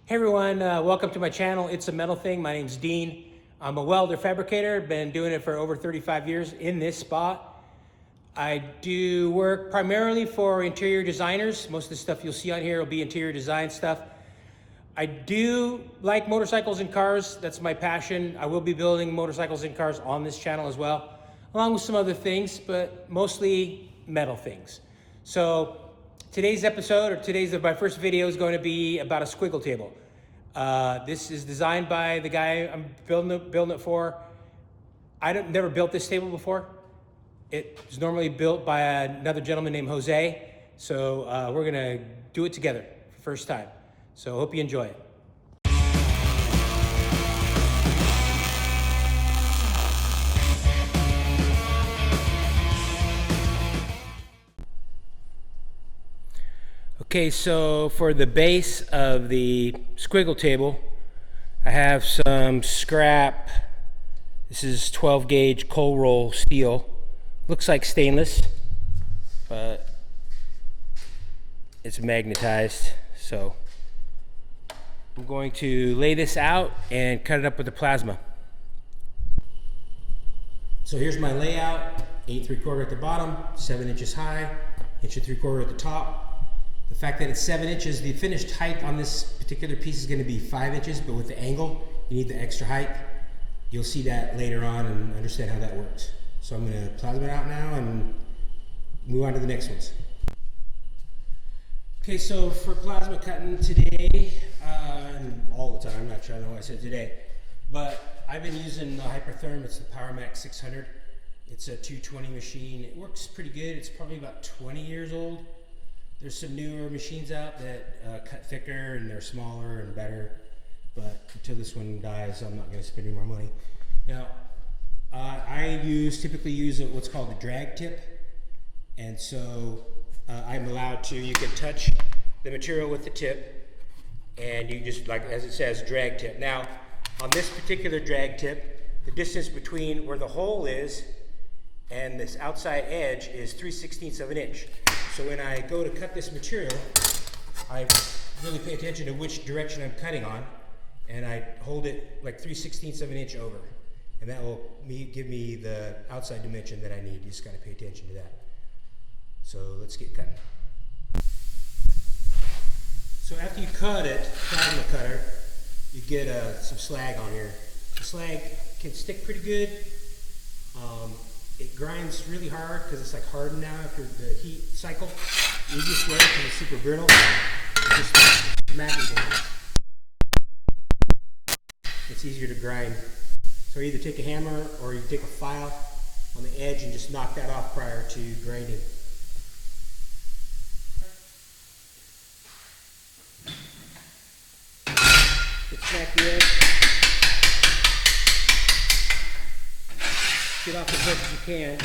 Hey everyone, welcome to my channel. It's a Metal Thing. My name's Dean. I'm a welder fabricator. Been doing it for over 35 years in this spot. I do work primarily for interior designers. Most of the stuff you'll see on here will be interior design stuff. I do like motorcycles and cars. That's my passion. I will be building motorcycles and cars on this channel as well, along with some other things, but mostly metal things. So today's episode, or my first video, is going to be about a squiggle table. This is designed by the guy I'm building it for. Never built this table before. It was normally built by another gentleman named Jose. So we're gonna do it together for the first time. So hope you enjoy it. Okay, so for the base of the squiggle table, I have some scrap. This is 12 gauge cold roll steel. Looks like stainless, but it's magnetized. So I'm going to lay this out and cut it up with the plasma. So here's my layout: 8 3/4 at the bottom, 7 inches high, 1 3/4 at the top. The fact that it's 7 inches, the finished height on this particular piece is going to be 5 inches, but with the angle, you need the extra height. You'll see that later on and understand how that works. So I'm going to plasma it out now and move on to the next ones. Okay, so for plasma cutting today, and all the time, I'm not sure I know what I said today, but I've been using the Hypertherm. It's the PowerMax 600. It's a 220 machine. It works pretty good. It's probably about 20 years old. There's some newer machines out that cut thicker and they're smaller and better, but until this one dies, I'm not going to spend any more money. Now, I typically use what's called a drag tip, and so I'm allowed to. You can touch the material with the tip, and you just, like as it says, drag tip. Now, on this particular drag tip, the distance between where the hole is and this outside edge is 3/16 of an inch. So when I go to cut this material, I really pay attention to which direction I'm cutting on, and I hold it like 3/16 of an inch over. And that will give me the outside dimension that I need. You just gotta pay attention to that. So let's get cutting. So after you cut it, plasma cutter, you get some slag on here. The slag can stick pretty good. It grinds really hard because it's like hardened now after the heat cycle. The easiest way, because it's super brittle, is just smack it down. It's easier to grind. So either take a hammer or you take a file on the edge and just knock that off prior to grinding. Just smack the edge. Get off as much as you can.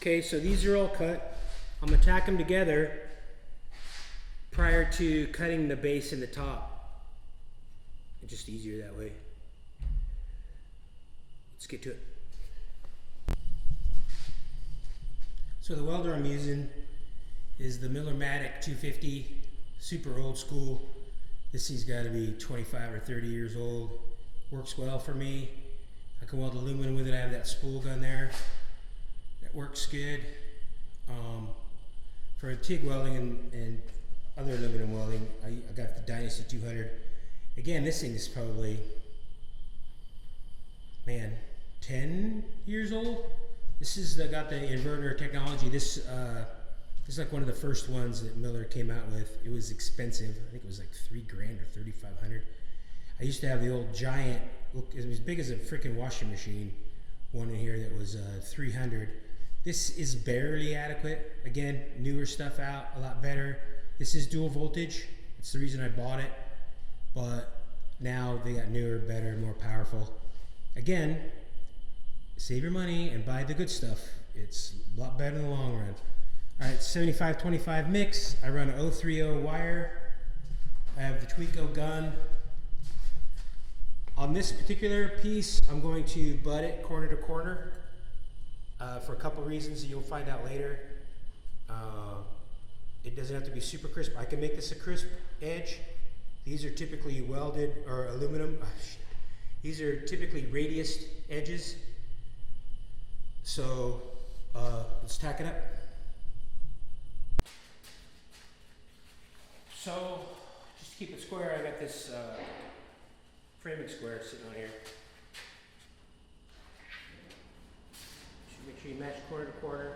Okay, so these are all cut. I'm gonna tack them together prior to cutting the base and the top. It's just easier that way. Let's get to it. So the welder I'm using is the Miller-Matic 250, super old school. This thing's got to be 25 or 30 years old. Works well for me. I can weld aluminum with it. I have that spool gun there. That works good. For TIG welding and other aluminum welding, I got the Dynasty 200. Again, this thing is probably, man, 10 years old. This is got the inverter technology. This is like one of the first ones that Miller came out with. It was expensive. I think it was like $3 grand or $3,500. I used to have the old giant, look, it was as big as a freaking washing machine, one in here that was 300. This is barely adequate. Again, newer stuff out, a lot better. This is dual voltage. It's the reason I bought it. But now they got newer, better, more powerful. Again, save your money and buy the good stuff. It's a lot better in the long run. All right, 75-25 mix. I run an 030 wire. I have the Tweeko gun. On this particular piece, I'm going to butt it corner to corner for a couple reasons that you'll find out later. It doesn't have to be super crisp. I can make this a crisp edge. These are typically welded or aluminum. These are typically radiused edges. So let's tack it up. So just to keep it square, I got this framing square sitting on here. Should make sure you match corner to corner.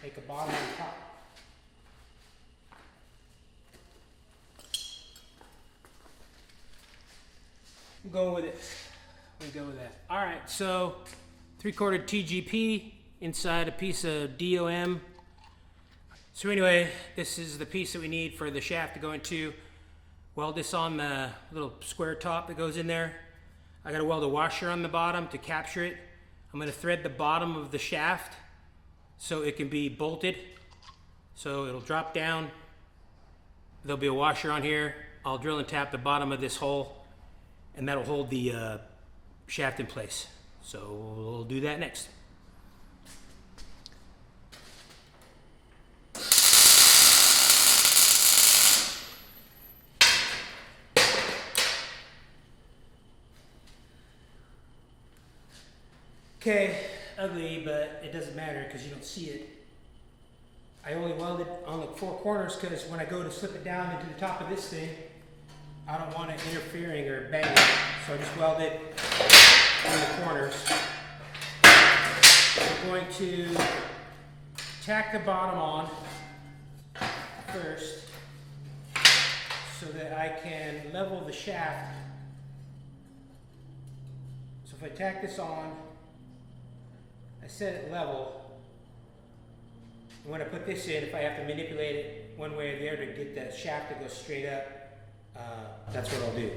Make a bottom and top. I'm going with it. We go with that. All right, so 3/4 TGP inside a piece of DOM. So anyway, this is the piece that we need for the shaft to go into. Weld this on the little square top that goes in there. I gotta weld a washer on the bottom to capture it. I'm gonna thread the bottom of the shaft so it can be bolted. So it'll drop down there'll be a washer on here. I'll drill and tap the bottom of this hole, and that'll hold the shaft in place. So we'll do that next. Okay, ugly, but it doesn't matter because you don't see it. I only welded on the 4 corners because when I go to slip it down into the top of this thing, I don't want it interfering or banging. So I just welded on the corners. I'm going to tack the bottom on first so that I can level the shaft. So if I tack this on, I set it level. And when I put this in, if I have to manipulate it one way or the other to get that shaft to go straight up, that's what I'll do.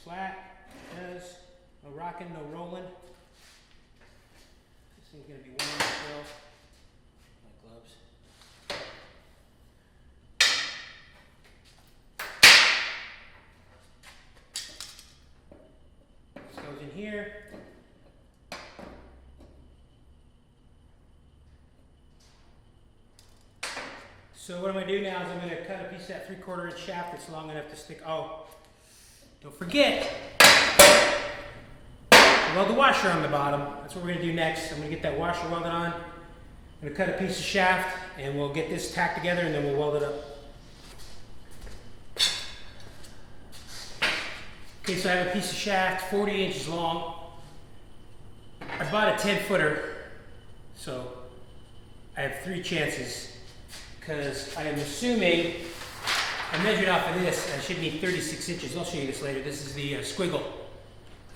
Flat, does, no rocking, no rolling. This thing's gonna be warm as well. My gloves. This goes in here. So what I'm gonna do now is I'm gonna cut a piece of that 3/4 inch shaft that's long enough to stick. Oh. Don't forget, weld the washer on the bottom. That's what we're going to do next. I'm going to get that washer welded on. I'm going to cut a piece of shaft and we'll get this tacked together and then we'll weld it up. Okay, so I have a piece of shaft 40 inches long. I bought a 10-footer, so I have 3 chances because I am assuming I measured off of this, I should need 36 inches. I'll show you this later. This is the Squiggle.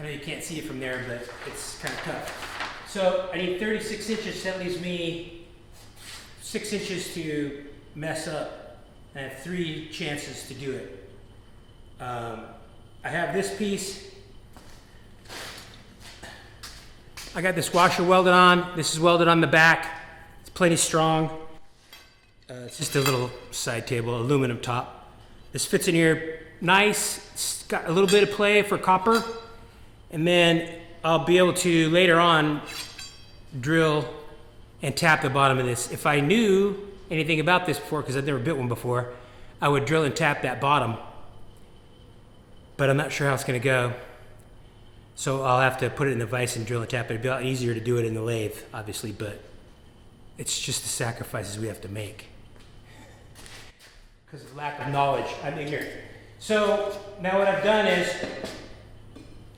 I know you can't see it from there, but it's kind of tough. So I need 36 inches. That leaves me 6 inches to mess up. I have 3 chances to do it. I have this piece. I got this washer welded on. This is welded on the back. It's plenty strong. It's just a little side table, aluminum top. This fits in here nice. It's got a little bit of play for copper. And then I'll be able to later on drill and tap the bottom of this. If I knew anything about this before, because I've never built one before, I would drill and tap that bottom. But I'm not sure how it's gonna go. So I'll have to put it in the vise and drill and tap it. It'd be a lot easier to do it in the lathe, obviously, but it's just the sacrifices we have to make. Because of lack of knowledge, I'm ignorant. So now what I've done is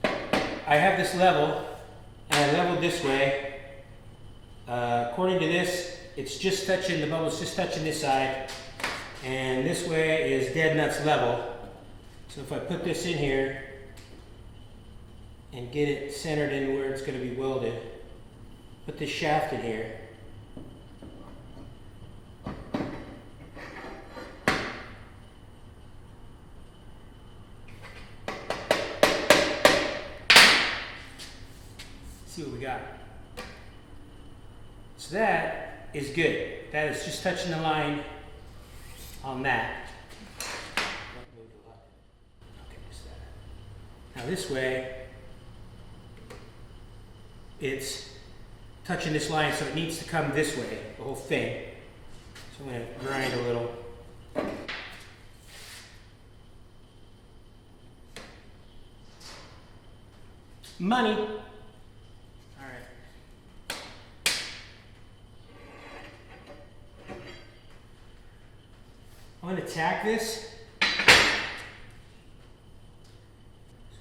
I have this level, and I leveled this way. According to this, it's just touching, the bubble's just touching this side, and this way is dead nuts level. So if I put this in here and get it centered in where it's going to be welded, put this shaft in here. See what we got. So that is good. That is just touching the line on that. Okay, just that. Now this way, it's touching this line, so it needs to come this way, the whole thing. So I'm going to grind a little. Money. I'm going to tack this, so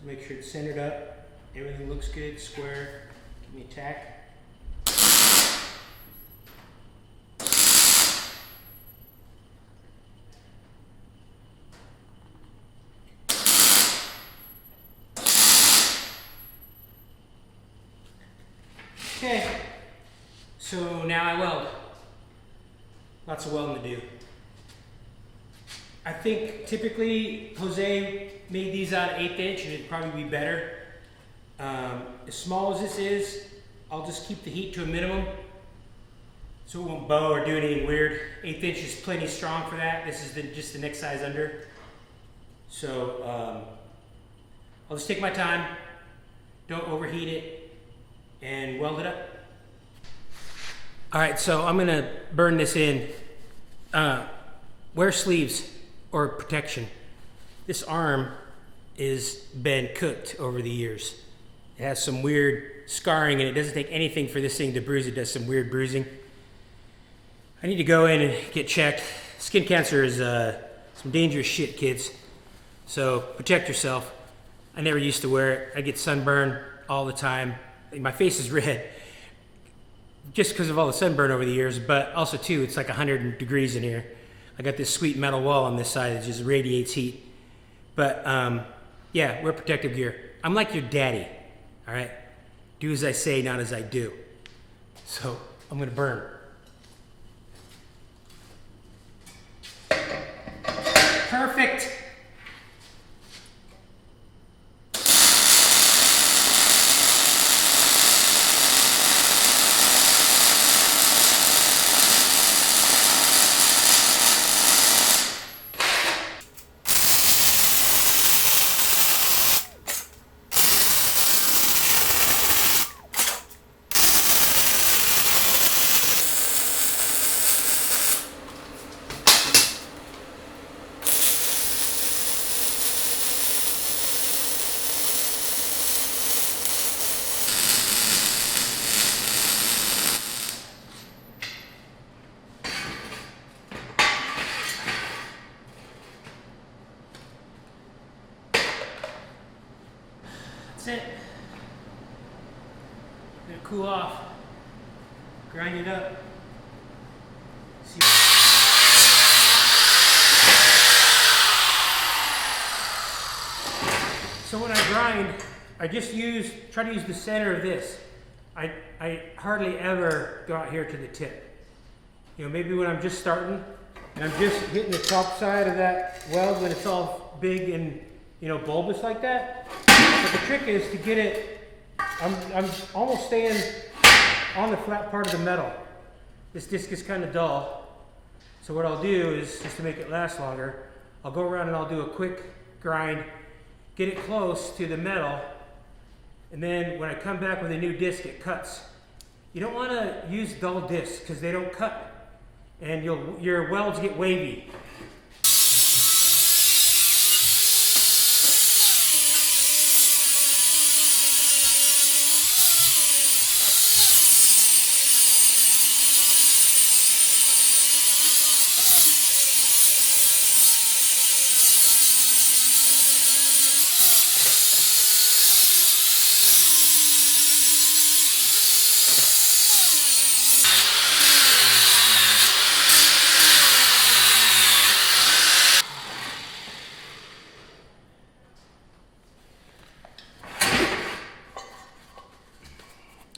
make sure it's centered up, everything looks good, square, Give me a tack. Okay, so now I weld. Lots of welding to do. I think typically Jose made these out of 1/8 inch and it'd probably be better. As small as this is, I'll just keep the heat to a minimum so it won't bow or do anything weird. 1/8 inch is plenty strong for that. This is just the next size under. So I'll just take my time, don't overheat it, and weld it up. All right, so I'm gonna burn this in. Wear sleeves or protection. This arm is been cooked over the years. It has some weird scarring and it doesn't take anything for this thing to bruise. It does some weird bruising. I need to go in and get checked. Skin cancer is some dangerous shit, kids. So protect yourself. I never used to wear it. I get sunburn all the time. My face is red just because of all the sunburn over the years, but also too, it's like 100 degrees in here. I got this sweet metal wall on this side that just radiates heat. But yeah, wear protective gear. I'm like your daddy, all right? Do as I say, not as I do. So I'm gonna burn. Perfect. That's it. Let it cool off. Grind it up. See. So when I grind, I just try to use the center of this. I hardly ever go out here to the tip. You know, maybe when I'm just starting and I'm just hitting the top side of that weld when it's all big and, you know, bulbous like that. But the trick is to get it, I'm almost staying on the flat part of the metal. This disc is kind of dull. So what I'll do is, just to make it last longer, I'll go around and I'll do a quick grind, get it close to the metal, and then when I come back with a new disc, it cuts. You don't want to use dull discs because they don't cut, and your welds get wavy.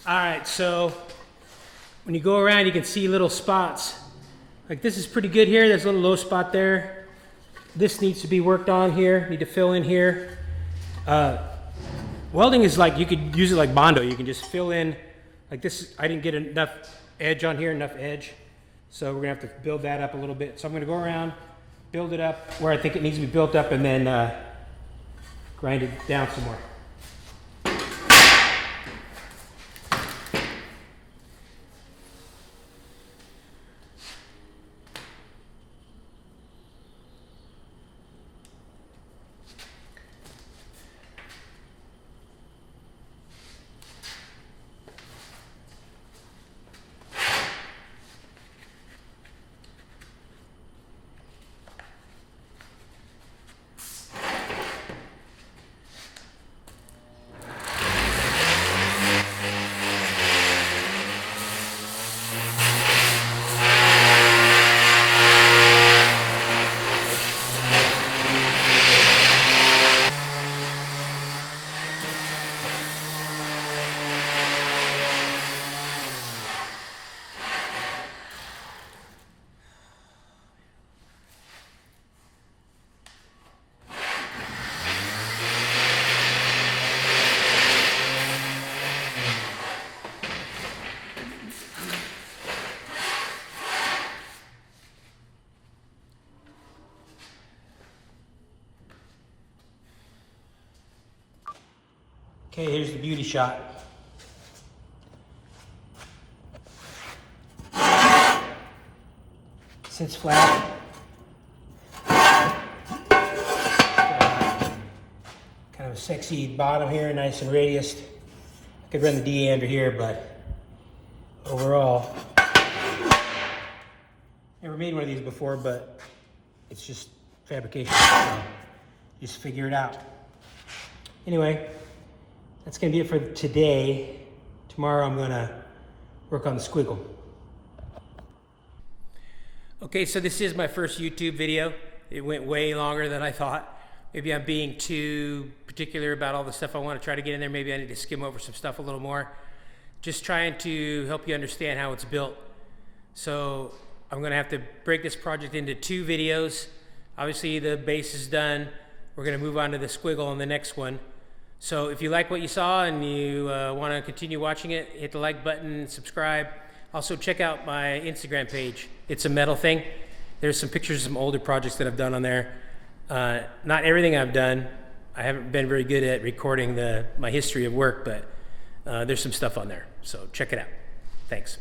All right, so when you go around, you can see little spots. Like this is pretty good here. There's a little low spot there. This needs to be worked on here. Need to fill in here. Welding is like, you could use it like Bondo. You can just fill in, like this, I didn't get enough edge on here, enough edge. So we're gonna have to build that up a little bit. So I'm gonna go around, build it up where I think it needs to be built up, and then grind it down some more. Okay, here's the beauty shot. Sits flat. Kind of a sexy bottom here, nice and radiused. I could run the DA under here, but overall, never made one of these before, but it's just fabrication, so just figure it out. Anyway, that's gonna be it for today. Tomorrow I'm gonna work on the squiggle. Okay, so this is my first YouTube video. It went way longer than I thought. Maybe I'm being too particular about all the stuff I want to try to get in there. Maybe I need to skim over some stuff a little more. Just trying to help you understand how it's built. So I'm gonna have to break this project into 2 videos. Obviously the base is done. We're gonna move on to the squiggle on the next one. So if you like what you saw and you wanna continue watching it, hit the like button, subscribe. Also check out my Instagram page. It's sametalthing. There's some pictures of some older projects that I've done on there. Not everything I've done. I haven't been very good at recording my history of work, but there's some stuff on there. So check it out. Thanks.